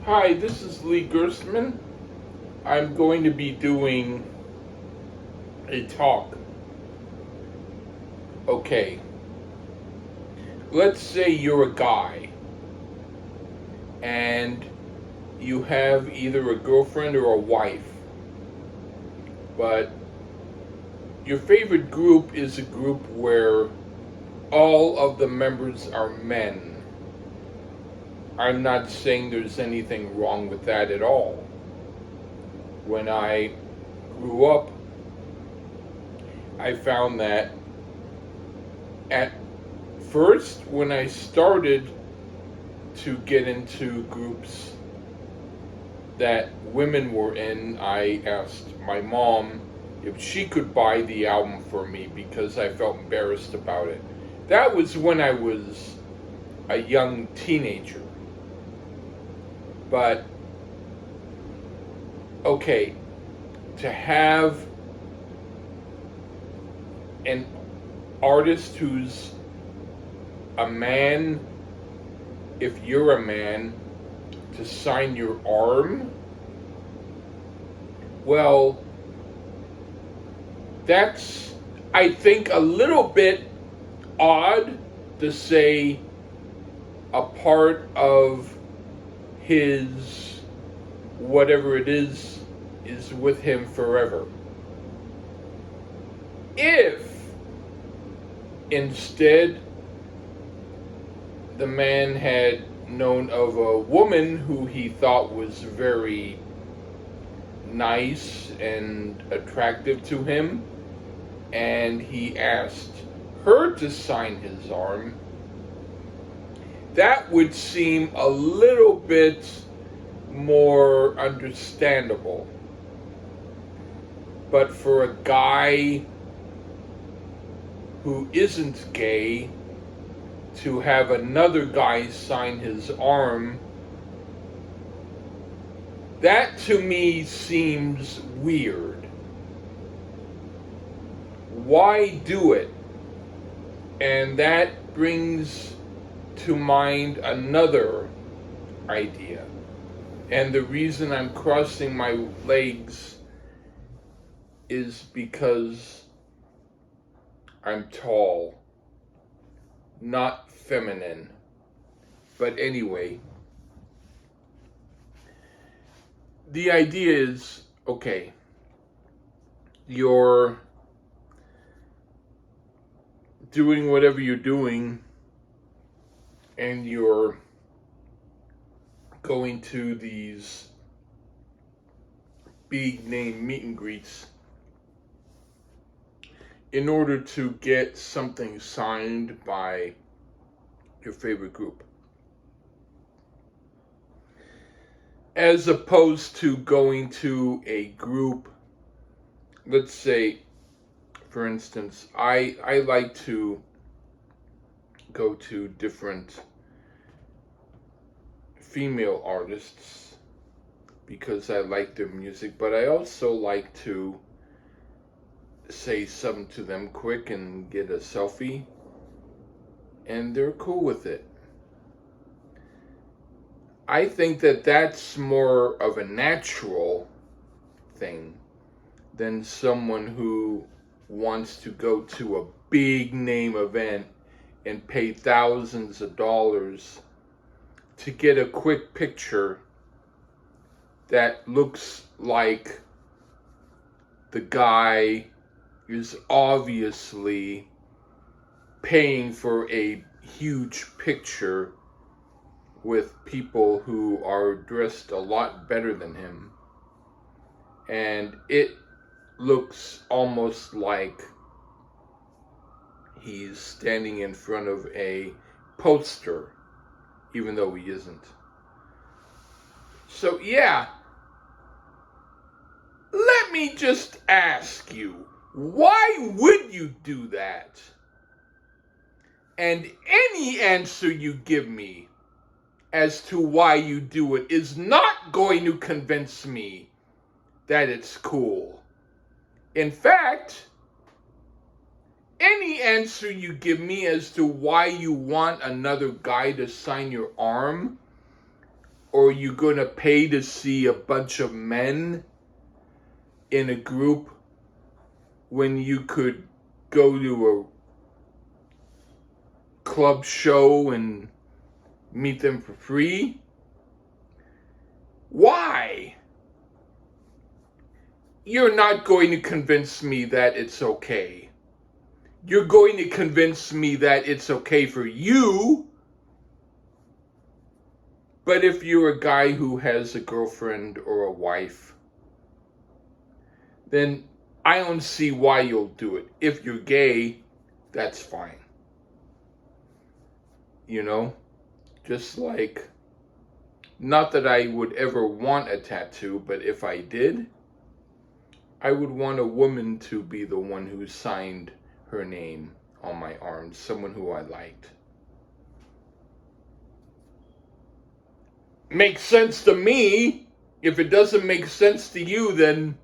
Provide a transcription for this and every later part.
Hi, this is Lee Gerstmann. I'm going to be doing a talk. Okay, let's say you're a guy and you have either a girlfriend or a wife, but your favorite group is a group where all of the members are men. I'm not saying there's anything wrong with that at all. When I grew up, I found that at first, when I started to get into groups that women were in, I asked my mom if she could buy the album for me because I felt embarrassed about it. That was when I was a young teenager. But, okay, to have an artist who's a man, if you're a man, to sign your arm, well, that's, I think, a little bit odd to say a part of his whatever it is with him forever. If instead the man had known of a woman who he thought was very nice and attractive to him, and he asked her to sign his arm, that would seem a little bit more understandable. But for a guy who isn't gay to have another guy sign his arm, that to me seems weird. Why do it? And that brings to mind another idea. And the reason I'm crossing my legs is because I'm tall, not feminine. But anyway, the idea is, okay, you're doing whatever you're doing and you're going to these big name meet and greets in order to get something signed by your favorite group. As opposed to going to a group, let's say, for instance, I like to go to different female artists because I like their music, but I also like to say something to them quick and get a selfie, and they're cool with it. I think that that's more of a natural thing than someone who wants to go to a big name event and pay thousands of dollars to get a quick picture that looks like the guy is obviously paying for a huge picture with people who are dressed a lot better than him. And it looks almost like he's standing in front of a poster, even though he isn't. So, yeah, let me just ask you, why would you do that? And any answer you give me as to why you do it is not going to convince me that it's cool. In fact, any answer you give me as to why you want another guy to sign your arm Or are you going to pay to see a bunch of men in a group when you could go to a club show and meet them for free? Why? You're not going to convince me that it's okay. You're going to convince me that it's okay for you. But if you're a guy who has a girlfriend or a wife, then I don't see why you'll do it. If you're gay, that's fine. You know? Just like, not that I would ever want a tattoo, but if I did, I would want a woman to be the one who signed her name on my arm, someone who I liked. Makes sense to me. If it doesn't make sense to you, then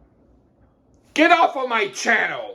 get off of my channel.